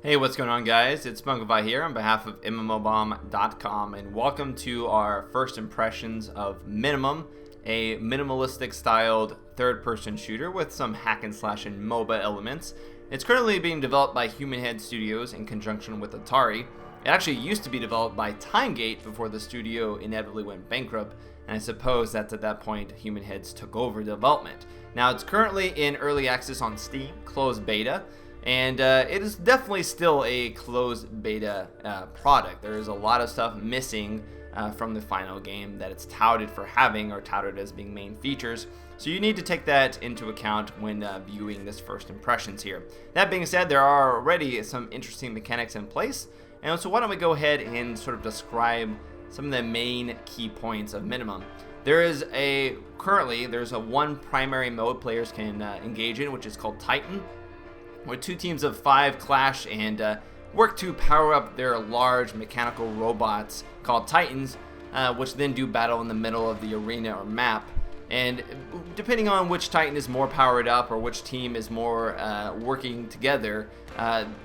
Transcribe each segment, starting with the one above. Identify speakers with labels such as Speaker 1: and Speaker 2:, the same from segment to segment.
Speaker 1: Hey, what's going on, guys? It's QUICKFIRE here on behalf of MMOBomb.com, and welcome to our first impressions of Minimum, a minimalistic styled third-person shooter with some hack and slash and MOBA elements. It's currently being developed by Human Head Studios in conjunction with Atari. It actually used to be developed by Timegate before the studio inevitably went bankrupt, and I suppose that's at that point Human Heads took over development. Now, it's currently in early access on Steam, closed beta. And it is definitely still a closed beta product. There is a lot of stuff missing from the final game that it's touted for having or touted as being main features. So you need to take that into account when viewing this first impressions here. That being said, there are already some interesting mechanics in place. And so why don't we go ahead and sort of describe some of the main key points of Minimum. There's a one primary mode players can engage in, which is called Titan, where two teams of 5 clash and work to power up their large mechanical robots called Titans, which then do battle in the middle of the arena or map. And depending on which Titan is more powered up or which team is more working together,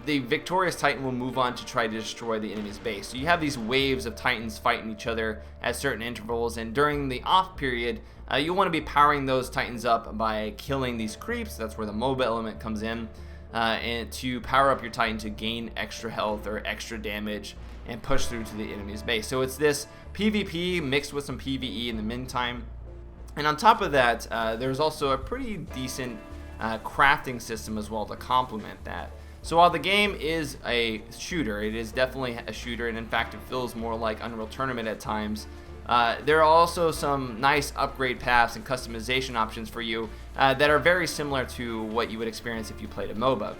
Speaker 1: the victorious Titan will move on to try to destroy the enemy's base. So you have these waves of Titans fighting each other at certain intervals, and during the off period, you'll want to be powering those Titans up by killing these creeps. That's where the MOBA element comes in. And to power up your Titan to gain extra health or extra damage and push through to the enemy's base. So it's this PvP mixed with some PvE in the meantime. And on top of that, there's also a pretty decent crafting system as well to complement that. So while the game is a shooter, it is definitely a shooter, and in fact it feels more like Unreal Tournament at times. There are also some nice upgrade paths and customization options for you that are very similar to what you would experience if you played a MOBA.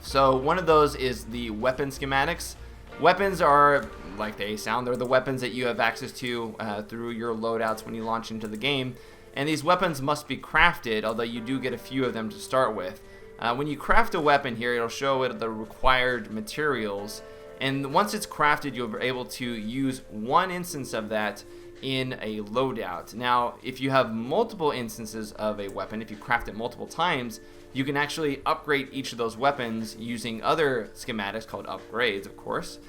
Speaker 1: So one of those is the weapon schematics. Weapons are, like they sound, they're the weapons that you have access to through your loadouts when you launch into the game. And these weapons must be crafted, although you do get a few of them to start with. When you craft a weapon here, it'll show it the required materials. And once it's crafted, you'll be able to use one instance of that in a loadout. Now, if you have multiple instances of a weapon, if you craft it multiple times, you can actually upgrade each of those weapons using other schematics called upgrades, of course,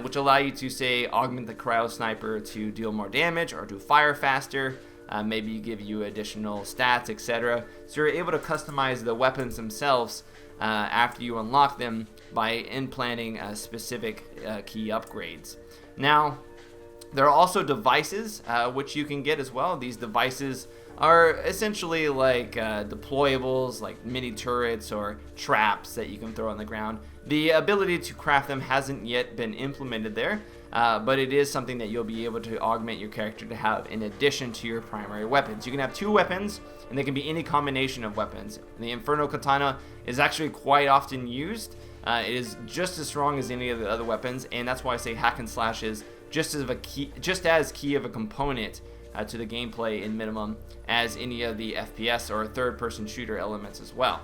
Speaker 1: which allow you to, say, augment the cryo sniper to deal more damage or to fire faster. Maybe give you additional stats, etc. So you're able to customize the weapons themselves after you unlock them by implanting specific key upgrades. Now, there are also devices which you can get as well. These devices are essentially like deployables, like mini turrets or traps that you can throw on the ground. The ability to craft them hasn't yet been implemented there, but it is something that you'll be able to augment your character to have in addition to your primary weapons. You can have 2 weapons, and they can be any combination of weapons. The Inferno Katana is actually quite often used. It is just as strong as any of the other weapons, and that's why I say hack and slash is just as key of a component to the gameplay in Minimum as any of the FPS or third-person shooter elements as well.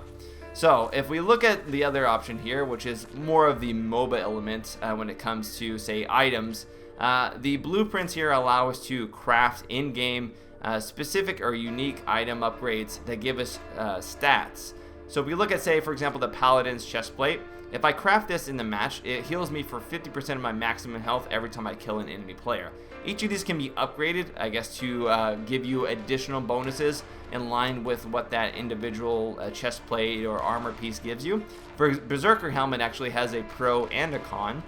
Speaker 1: So if we look at the other option here, which is more of the MOBA element when it comes to, say, items, the blueprints here allow us to craft in-game specific or unique item upgrades that give us stats. So if we look at, say, for example, the Paladin's Chestplate, if I craft this in the match, it heals me for 50% of my maximum health every time I kill an enemy player. Each of these can be upgraded, I guess, to give you additional bonuses in line with what that individual chestplate or armor piece gives you. For Berserker Helmet actually has a pro and a con,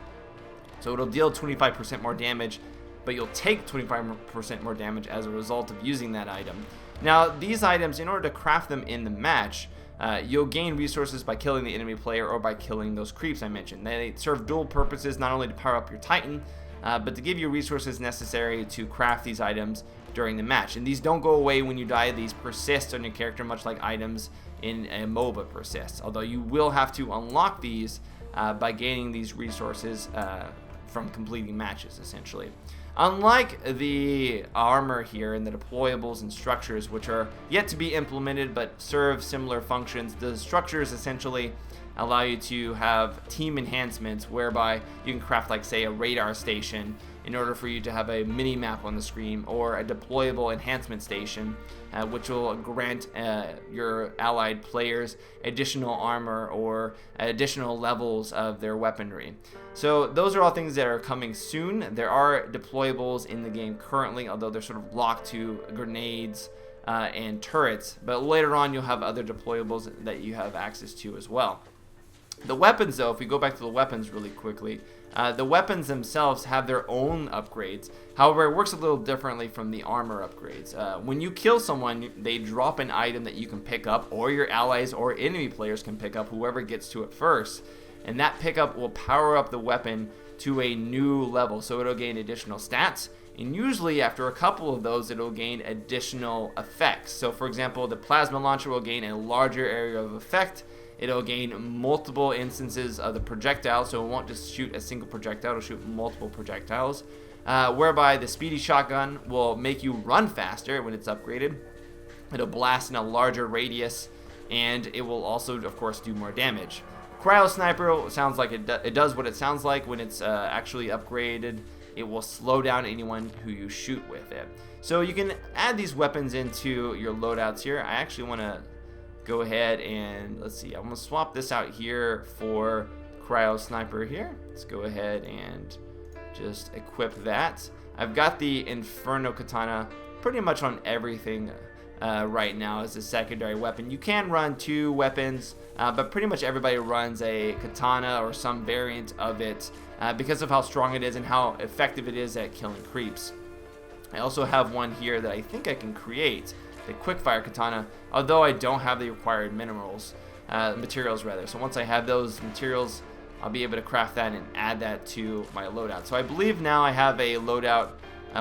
Speaker 1: so it'll deal 25% more damage, but you'll take 25% more damage as a result of using that item. Now, these items, in order to craft them in the match, you'll gain resources by killing the enemy player or by killing those creeps I mentioned. They serve dual purposes, not only to power up your Titan, but to give you resources necessary to craft these items during the match. And these don't go away when you die. These persist on your character, much like items in a MOBA persist. Although you will have to unlock these by gaining these resources from completing matches, essentially. Unlike the armor here and the deployables and structures, which are yet to be implemented but serve similar functions, the structures essentially allow you to have team enhancements whereby you can craft, like, say, a radar station in order for you to have a mini map on the screen or a deployable enhancement station, which will grant your allied players additional armor or additional levels of their weaponry. So those are all things that are coming soon. There are deployables in the game currently, although they're sort of locked to grenades and turrets, but later on you'll have other deployables that you have access to as well. The weapons, though, if we go back to the weapons really quickly, the weapons themselves have their own upgrades. However, it works a little differently from the armor upgrades. When you kill someone, they drop an item that you can pick up, or your allies or enemy players can pick up, whoever gets to it first. And that pickup will power up the weapon to a new level, so it'll gain additional stats. And usually after a couple of those, it'll gain additional effects. So for example, the plasma launcher will gain a larger area of effect. It'll gain multiple instances of the projectile, so it won't just shoot a single projectile, it'll shoot multiple projectiles. Whereby the speedy shotgun will make you run faster when it's upgraded. It'll blast in a larger radius, and it will also, of course, do more damage. Cryo Sniper sounds like it does what it sounds like when it's actually upgraded. It will slow down anyone who you shoot with it. So you can add these weapons into your loadouts here. I actually want to go ahead and, let's see, I'm going to swap this out here for Cryo Sniper here. Let's go ahead and just equip that. I've got the Inferno Katana pretty much on everything right now as a secondary weapon. You can run two weapons, but pretty much everybody runs a katana or some variant of it because of how strong it is and how effective it is at killing creeps. I also have one here that I think I can create, the QUICKFIRE katana, although I don't have the required materials rather. So once I have those materials, I'll be able to craft that and add that to my loadout. So I believe now I have a loadout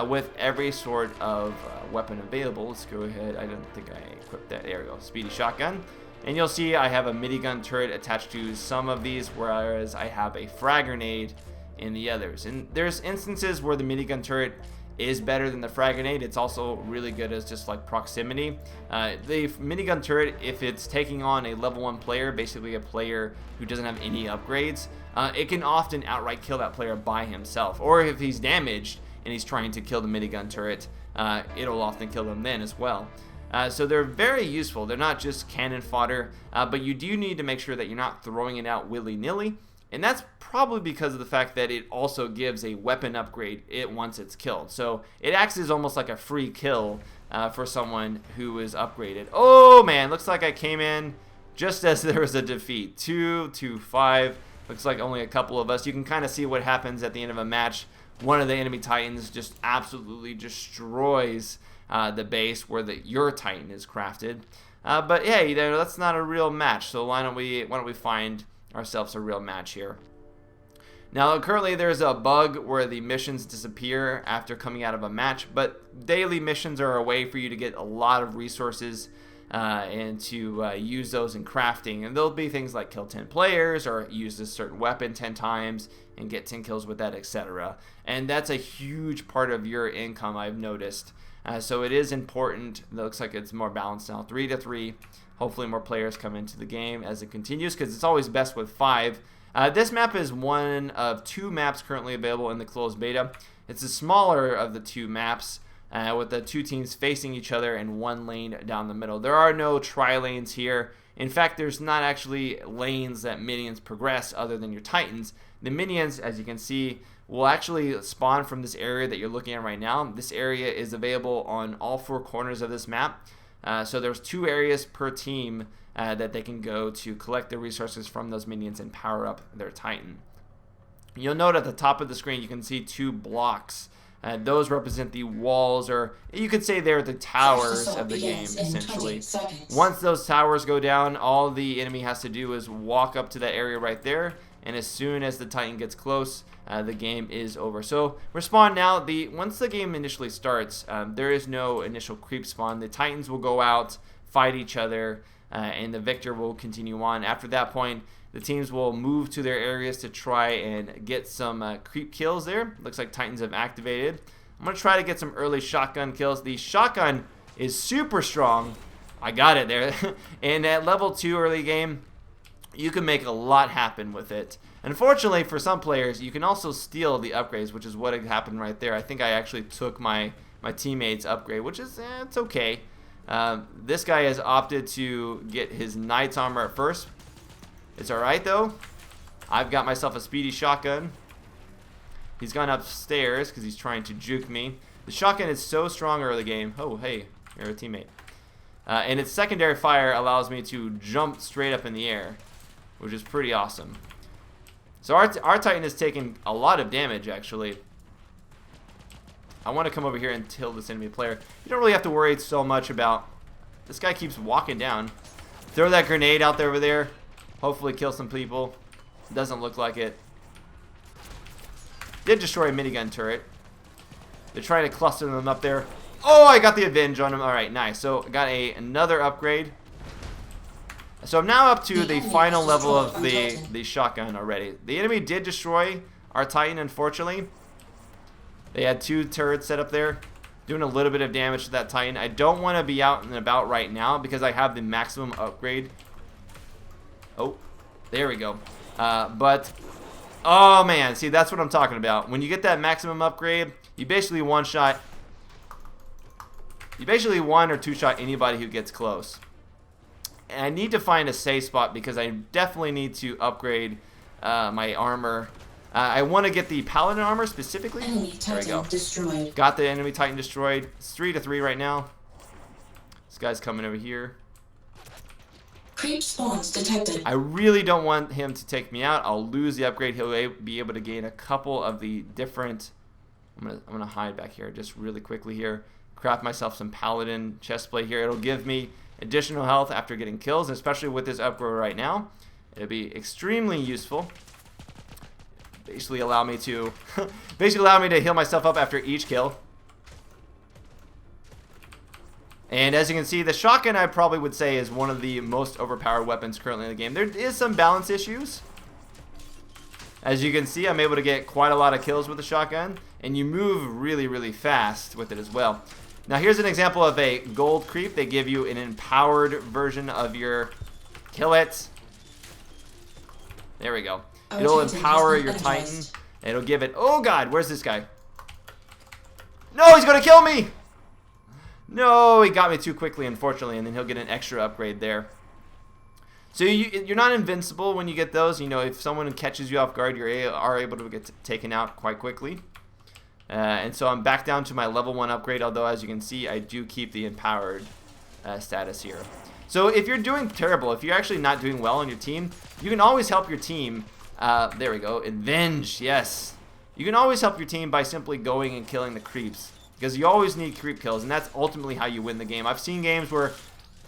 Speaker 1: with every sort of weapon available. Let's go ahead. I don't think I equipped that. There we go. Speedy shotgun. And you'll see I have a minigun turret attached to some of these, whereas I have a frag grenade in the others. And there's instances where the minigun turret is better than the frag grenade. It's also really good as just like proximity. The minigun turret, if it's taking on a level 1 player, basically a player who doesn't have any upgrades, it can often outright kill that player by himself. Or if he's damaged and he's trying to kill the minigun turret, it'll often kill him then as well. So they're very useful. They're not just cannon fodder, but you do need to make sure that you're not throwing it out willy-nilly. And that's probably because of the fact that it also gives a weapon upgrade once it's killed. So it acts as almost like a free kill for someone who is upgraded. Oh man, looks like I came in just as there was a defeat. 2-5. Looks like only a couple of us. You can kind of see what happens at the end of a match. One of the enemy titans just absolutely destroys the base where your titan is crafted. But hey, that's not a real match. So why don't we find ourselves a real match here? Now currently there's a bug where the missions disappear after coming out of a match, but daily missions are a way for you to get a lot of resources and to use those in crafting. And there'll be things like kill 10 players or use this certain weapon 10 times and get 10 kills with that, etc. And that's a huge part of your income, I've noticed. So it is important. It looks like it's more balanced now, 3-3. Hopefully more players come into the game as it continues, because it's always best with 5. This map is one of 2 maps currently available in the closed beta. It's the smaller of the 2 maps, with the 2 teams facing each other and 1 lane down the middle. There are no tri-lanes here. In fact, there's not actually lanes that minions progress other than your titans. The minions, as you can see, will actually spawn from this area that you're looking at right now. This area is available on all 4 corners of this map. So there's 2 areas per team that they can go to collect the resources from those minions and power up their titan. You'll note at the top of the screen you can see 2 blocks. Those represent the walls, or you could say they're the towers of the game, essentially. Once those towers go down, all the enemy has to do is walk up to that area right there, and as soon as the titan gets close, the game is over. So respawn now. Once the game initially starts, there is no initial creep spawn. The titans will go out, fight each other, and the victor will continue on. After that point, the teams will move to their areas to try and get some creep kills there. Looks like titans have activated. I'm going to try to get some early shotgun kills. The shotgun is super strong. I got it there. And at level 2 early game, you can make a lot happen with it. Unfortunately, for some players, you can also steal the upgrades, which is what had happened right there. I think I actually took my teammate's upgrade, which is, it's okay. This guy has opted to get his knight's armor at first. It's alright, though. I've got myself a speedy shotgun. He's gone upstairs because he's trying to juke me. The shotgun is so strong early game. Oh, hey, you're a teammate. And its secondary fire allows me to jump straight up in the air, which is pretty awesome. So our Titan has taken a lot of damage, actually. I want to come over here and kill this enemy player. You don't really have to worry so much about... This guy keeps walking down. Throw that grenade out there over there. Hopefully kill some people. Doesn't look like it. Did destroy a minigun turret. They're trying to cluster them up there. Oh, I got the avenge on him. Alright, nice. So, got another upgrade. So, I'm now up to the final level of the shotgun already. The enemy did destroy our Titan, unfortunately. They had 2 turrets set up there, doing a little bit of damage to that Titan. I don't want to be out and about right now because I have the maximum upgrade. Oh, there we go. But, oh man, see, that's what I'm talking about. When you get that maximum upgrade, you basically one-shot... You basically one or two-shot anybody who gets close. And I need to find a safe spot because I definitely need to upgrade my armor. I want to get the Paladin armor specifically. There we go. Destroyed. Got the enemy Titan destroyed. It's 3-3 right now. This guy's coming over here.
Speaker 2: Creep spawns detected.
Speaker 1: I really don't want him to take me out. I'll lose the upgrade. He'll be able to gain a couple of the different... I'm gonna hide back here just really quickly here. Craft myself some Paladin chestplate here. It'll give me additional health after getting kills, especially with this upgrade right now. It'll be extremely useful. Basically allow me to heal myself up after each kill. And as you can see, the shotgun I probably would say is one of the most overpowered weapons currently in the game. There is some balance issues. As you can see, I'm able to get quite a lot of kills with the shotgun, and you move really, really fast with it as well. Now here's an example of a gold creep. They give you an empowered version of your kill it. There we go. It'll empower your Titan. And it'll give it... Oh god, where's this guy? No, he's gonna kill me! No, he got me too quickly, unfortunately, and then he'll get an extra upgrade there. So you're not invincible when you get those. You know, if someone catches you off guard, you are able to get taken out quite quickly. And so I'm back down to my level 1 upgrade, although as you can see, I do keep the empowered status here. So if you're doing terrible, if you're actually not doing well on your team, you can always help your team. There we go. Avenge, yes. You can always help your team by simply going and killing the creeps, because you always need creep kills, and that's ultimately how you win the game. I've seen games where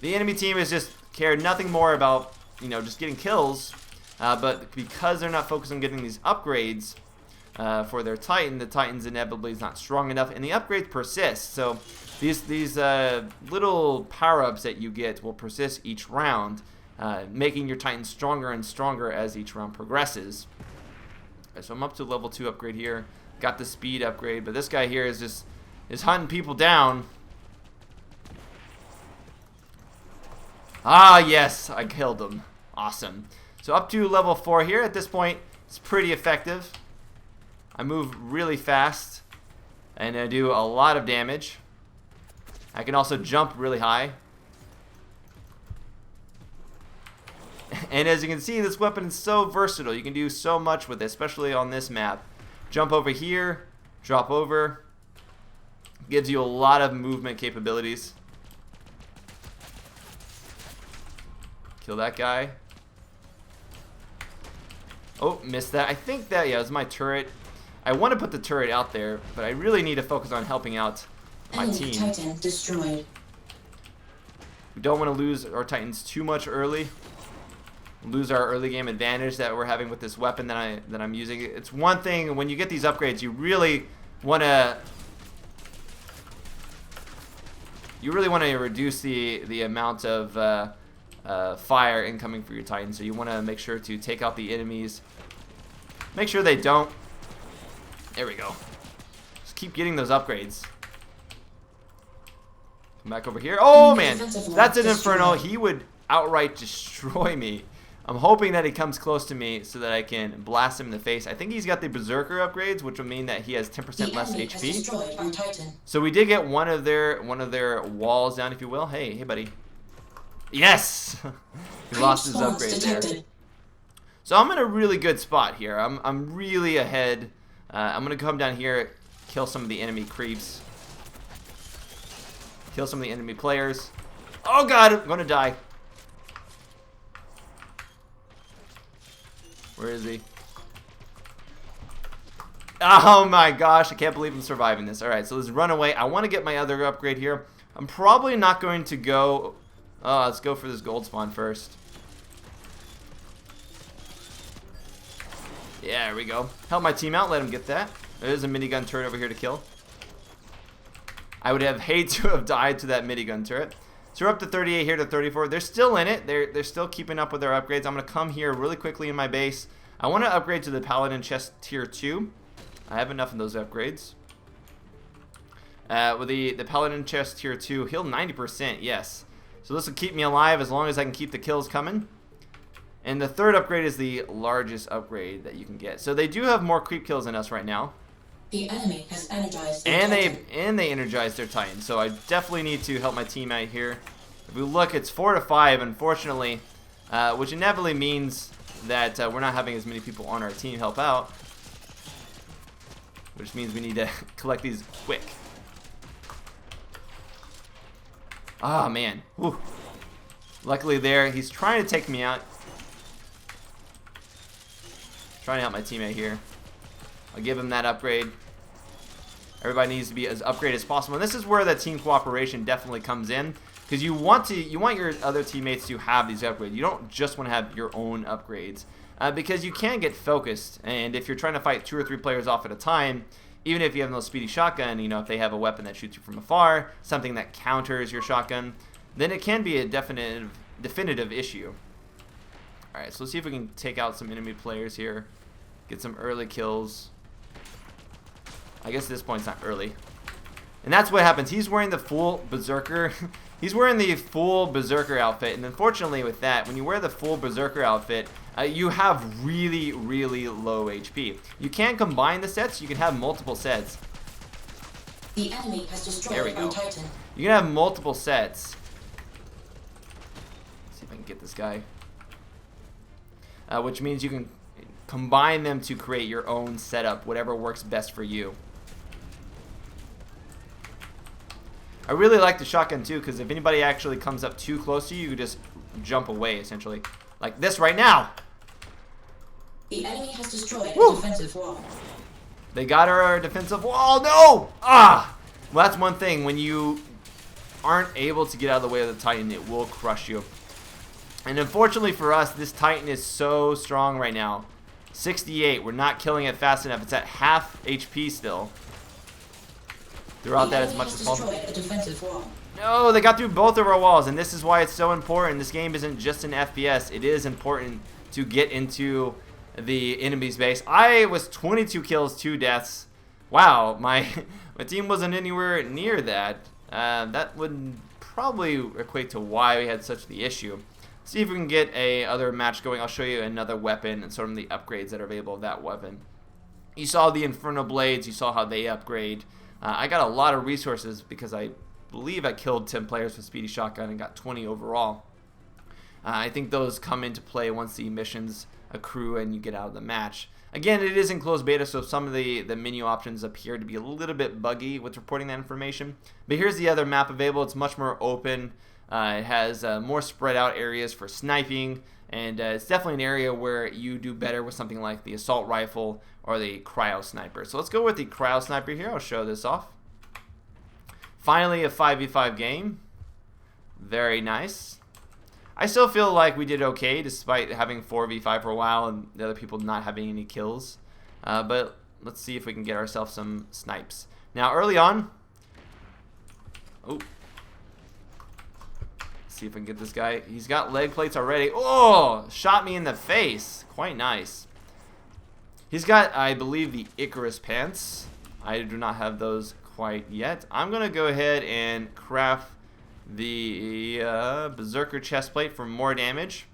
Speaker 1: the enemy team is just care nothing more about, you know, just getting kills, but because they're not focused on getting these upgrades for their Titan, the Titan's inevitably is not strong enough, and the upgrades persist. So these little power-ups that you get will persist each round, making your Titan stronger and stronger as each round progresses. So I'm up to level 2 upgrade here. Got the speed upgrade, but this guy here is hunting people down. Ah, yes, I killed him. Awesome. So up to level 4 here. At this point, it's pretty effective. I move really fast, and I do a lot of damage. I can also jump really high. And as you can see, this weapon is so versatile. You can do so much with it, especially on this map. Jump over here, drop over. Gives you a lot of movement capabilities. Kill that guy. Oh, missed that. I think that, yeah, it was my turret. I want to put the turret out there, but I really need to focus on helping out my team.
Speaker 2: Titan destroyed.
Speaker 1: We don't want to lose our Titans too much early. Lose our early game advantage that we're having with this weapon that I'm using. It's one thing when you get these upgrades, you really want to reduce the amount of fire incoming for your Titan. So you want to make sure to take out the enemies. Make sure they don't. There we go. Just keep getting those upgrades. Come back over here. Oh man, that's an Inferno. He would outright destroy me. I'm hoping that he comes close to me so that I can blast him in the face. I think he's got the Berserker upgrades, which will mean that he has 10% less
Speaker 2: enemy has
Speaker 1: HP.
Speaker 2: destroyed our Titan.
Speaker 1: So we did get one of their walls down, if you will. Hey, buddy. Yes! He lost his upgrade there. So I'm in a really good spot here. I'm really ahead. I'm gonna come down here, kill some of the enemy creeps, kill some of the enemy players. Oh god, I'm gonna die. Where is he? Oh my gosh, I can't believe I'm surviving this. Alright, so let's run away. I want to get my other upgrade here. I'm probably not going to go... Oh, let's go for this gold spawn first. Yeah, there we go. Help my team out, let him get that. There's a minigun turret over here to kill. I would have hated to have died to that minigun turret. So we're up to 38 here to 34. They're still in it. They're still keeping up with their upgrades. I'm going to come here really quickly in my base. I want to upgrade to the Paladin chest tier 2. I have enough of those upgrades. With the Paladin chest tier 2, heal 90%, yes. So this will keep me alive as long as I can keep the kills coming. And the third upgrade is the largest upgrade that you can get. So they do have more creep kills than us right now.
Speaker 2: The enemy has energized their Titan.
Speaker 1: they energized their Titan. So I definitely need to help my team out here. If we look, it's 4 to 5, unfortunately, which inevitably means that we're not having as many people on our team help out, which means we need to collect these quick. Ah, man. Whew. Luckily there, he's trying to take me out. Trying to help my teammate here. I'll give him that upgrade. Everybody needs to be as upgraded as possible. And this is where the team cooperation definitely comes in, because you want your other teammates to have these upgrades. You don't just want to have your own upgrades, because you can get focused. And if you're trying to fight 2 or 3 players off at a time, even if you have no speedy shotgun, you know, if they have a weapon that shoots you from afar, something that counters your shotgun, then it can be a definitive issue. Alright, so let's see if we can take out some enemy players here. Get some early kills. I guess at this point it's not early. And that's what happens. He's wearing the full Berserker. He's wearing the full Berserker outfit. And unfortunately with that, when you wear the full Berserker outfit, you have really, really low HP. You can combine the sets. You can have multiple sets.
Speaker 2: The enemy has destroyed our Titan.
Speaker 1: You can have multiple sets. Let's see if I can get this guy. Which means you can combine them to create your own setup, whatever works best for you. I really like the shotgun too, because if anybody actually comes up too close to you, you just jump away essentially. Like this right now.
Speaker 2: The enemy has destroyed a defensive wall.
Speaker 1: They got our defensive wall. No! Ah! Well, that's one thing. When you aren't able to get out of the way of the Titan, it will crush you. And unfortunately for us, this Titan is so strong right now. 68. We're not killing it fast enough. It's at half HP still. Throughout that as much as possible. No, they got through both of our walls, and this is why it's so important. This game isn't just an FPS. It is important to get into the enemy's base. I was 22 kills, 2 deaths. Wow, my team wasn't anywhere near that. That would probably equate to why we had such the issue. See if we can get a other match going. I'll show you another weapon and sort of the upgrades that are available with that weapon. You saw the Inferno Blades. You saw how they upgrade. I got a lot of resources because I believe I killed 10 players with Speedy Shotgun and got 20 overall. I think those come into play once the missions accrue and you get out of the match. Again, it is in closed beta, so some of the menu options appear to be a little bit buggy with reporting that information. But here's the other map available. It's much more open. It has more spread out areas for sniping, and it's definitely an area where you do better with something like the assault rifle or the cryo sniper. So let's go with the cryo sniper here. I'll show this off. Finally, a 5v5 game. Very nice. I still feel like we did okay despite having 4v5 for a while and the other people not having any kills. But let's see if we can get ourselves some snipes. Now, early on... Oh. See if I can get this guy. He's got leg plates already. Oh! Shot me in the face. Quite nice. He's got, I believe, the Icarus pants. I do not have those quite yet. I'm going to go ahead and craft the Berserker chestplate for more damage.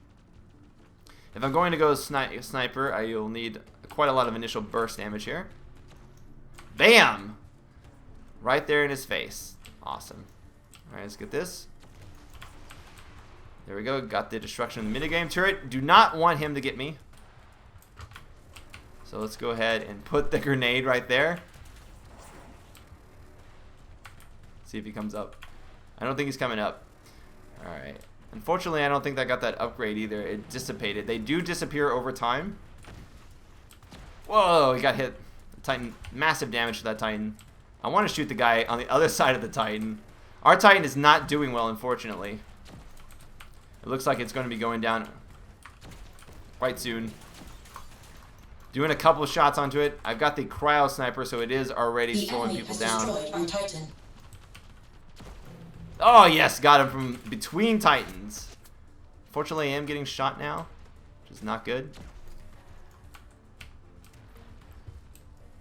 Speaker 1: If I'm going to go sniper, I will need quite a lot of initial burst damage here. Bam! Right there in his face. Awesome. Alright, let's get this. There we go. Got the destruction of the minigame turret. Do not want him to get me. So let's go ahead and put the grenade right there. See if he comes up. I don't think he's coming up. Alright. Unfortunately, I don't think that got that upgrade either. It dissipated. They do disappear over time. Whoa, he got hit. The Titan. Massive damage to that Titan. I want to shoot the guy on the other side of the Titan. Our Titan is not doing well, unfortunately. It looks like it's going to be going down quite soon. Doing a couple of shots onto it. I've got the cryo sniper, so it is already slowing people down. Oh, yes, got him from between Titans. Fortunately, I am getting shot now, which is not good.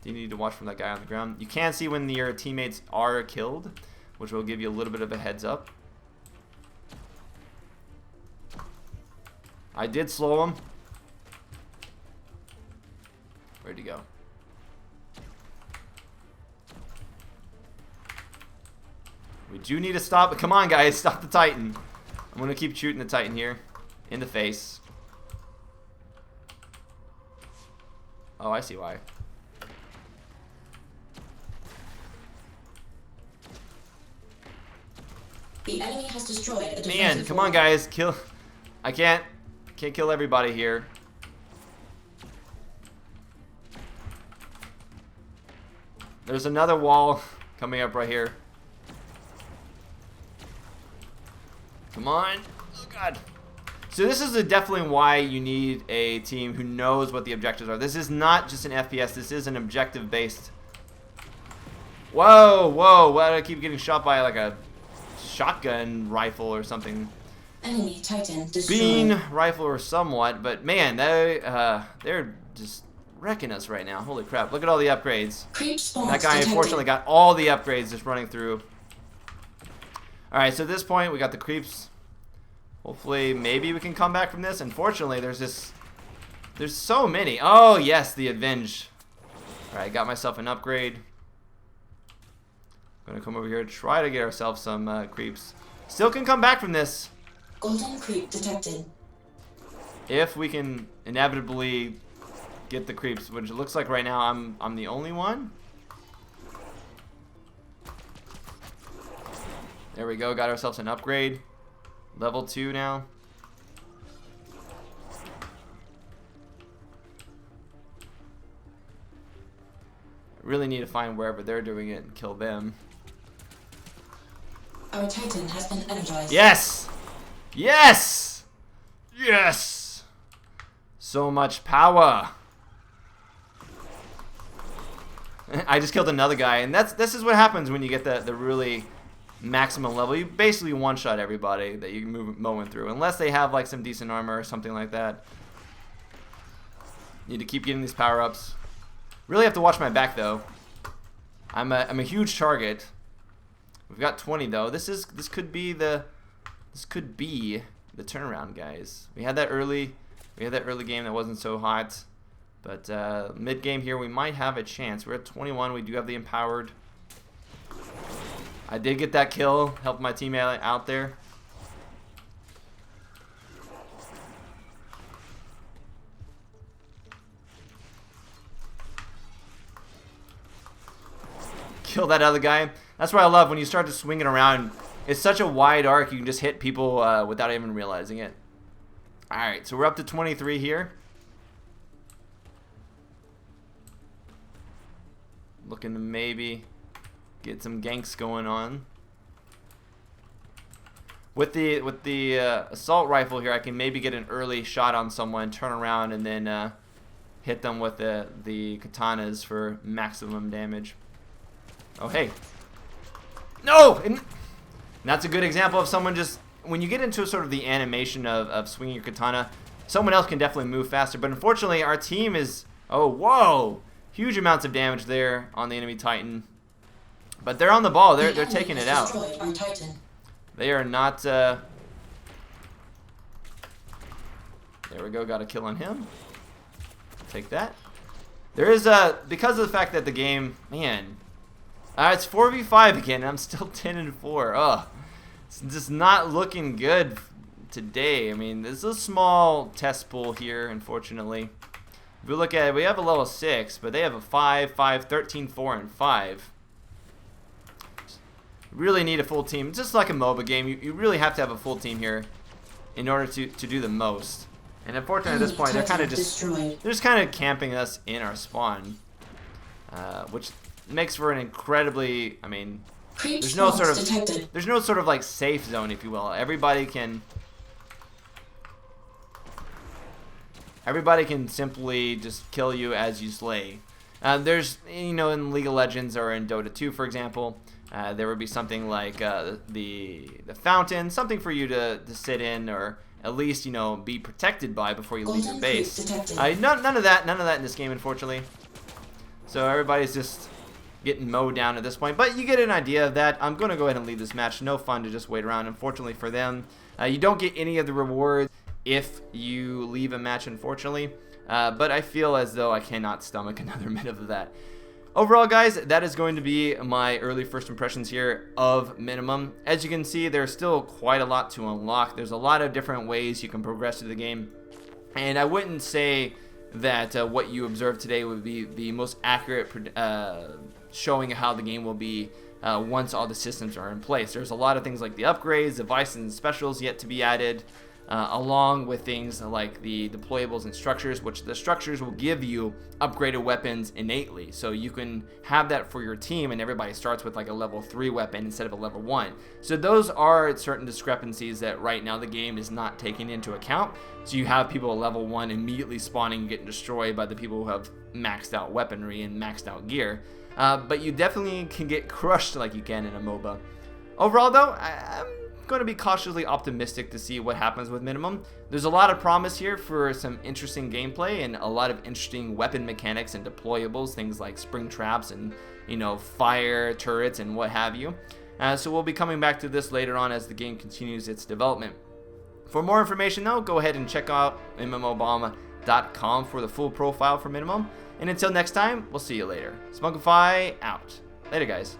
Speaker 1: You need to watch from that guy on the ground. You can see when your teammates are killed, which will give you a little bit of a heads up. I did slow him. Where'd he go? We do need to stop. Come on, guys. Stop the Titan. I'm going to keep shooting the Titan here. In the face. Oh, I see why.
Speaker 2: The enemy has destroyed a defensive
Speaker 1: Man, come on, guys. Kill. I can't kill everybody here. There's another wall coming up right here. Come on. Oh, God. So this is definitely why you need a team who knows what the objectives are. This is not just an FPS. This is an objective-based. Whoa, whoa. Why do I keep getting shot by like a shotgun rifle or something?
Speaker 2: Enemy Titan destroyed.
Speaker 1: Bean rifle or somewhat. But, man, they're just wrecking us right now. Holy crap. Look at all the upgrades.
Speaker 2: Creep spawns
Speaker 1: That guy
Speaker 2: detected.
Speaker 1: unfortunately got all the upgrades just running through. Alright, so at this point we got the creeps. Hopefully maybe we can come back from this. Unfortunately there's so many. Oh yes, the Avenge. Alright, got myself an upgrade. Gonna come over here to try to get ourselves some creeps. Still can come back from this.
Speaker 2: Golden creep detected.
Speaker 1: If we can inevitably get the creeps, which it looks like right now I'm the only one. There we go, got ourselves an upgrade. Level 2 now. Really need to find wherever they're doing it and kill them.
Speaker 2: Our Titan has been energized.
Speaker 1: Yes! Yes! Yes! So much power. I just killed another guy, and this is what happens when you get the really maximum level. You basically one-shot everybody that you move mowing through, unless they have like some decent armor or something like that. Need to keep getting these power-ups. Really have to watch my back though. I'm a huge target. We've got 20 though. This could be the turnaround, guys. We had that early game that wasn't so hot. But mid-game here, we might have a chance. We're at 21. We do have the empowered. I did get that kill. Helped my teammate out there. Kill that other guy. That's what I love when you start to swing it around. It's such a wide arc. You can just hit people without even realizing it. Alright, so we're up to 23 here. Looking to maybe get some ganks going on. With the assault rifle here, I can maybe get an early shot on someone, turn around, and then hit them with the katanas for maximum damage. Oh, hey. No! And that's a good example of someone just... When you get into sort of the animation of swinging your katana, someone else can definitely move faster. But unfortunately, our team is... Oh, whoa! Huge amounts of damage there on the enemy Titan. But they're on the ball. They're taking it out. They are not... There we go. Got a kill on him. Take that. There is because of the fact that the game, man, it's 4v5 again. And I'm still 10-4. Ugh, it's just not looking good today. I mean, there's a small test pool here, unfortunately. If we look at it, we have a level 6, but they have a 5, 5, 13, 4, and 5. Really need a full team. Just like a MOBA game, you really have to have a full team here in order to do the most. And unfortunately at this point, they're kind of just kind of camping us in our spawn, which makes for an incredibly, I mean, there's no sort of like safe zone, if you will. Everybody can simply just kill you as you slay. There's, you know, in League of Legends or in Dota 2, for example, there would be something like the fountain, something for you to sit in, or at least, you know, be protected by before you leave your base. None of that in this game, unfortunately. So everybody's just getting mowed down at this point, but you get an idea of that. I'm going to go ahead and leave this match. No fun to just wait around, unfortunately for them. You don't get any of the rewards if you leave a match, unfortunately, but I feel as though I cannot stomach another minute of that. Overall, guys, that is going to be my early first impressions here of Minimum. As you can see, there's still quite a lot to unlock. There's a lot of different ways you can progress through the game, and I wouldn't say that what you observed today would be the most accurate showing how the game will be once all the systems are in place. There's a lot of things like the upgrades, devices, and specials yet to be added, along with things like the deployables and structures, which the structures will give you upgraded weapons innately. So you can have that for your team, and everybody starts with like a level 3 weapon instead of a level 1. So those are certain discrepancies that right now the game is not taking into account. So you have people at level 1 immediately spawning and getting destroyed by the people who have maxed out weaponry and maxed out gear. But you definitely can get crushed like you can in a MOBA. Overall, though, I'm going to be cautiously optimistic to see what happens with Minimum. There's a lot of promise here for some interesting gameplay and a lot of interesting weapon mechanics and deployables, things like spring traps and, you know, fire turrets and what have you. So we'll be coming back to this later on as the game continues its development. For more information, though, go ahead and check out MMOBomb.com for the full profile for Minimum. And until next time, we'll see you later. Smugify out. Later, guys.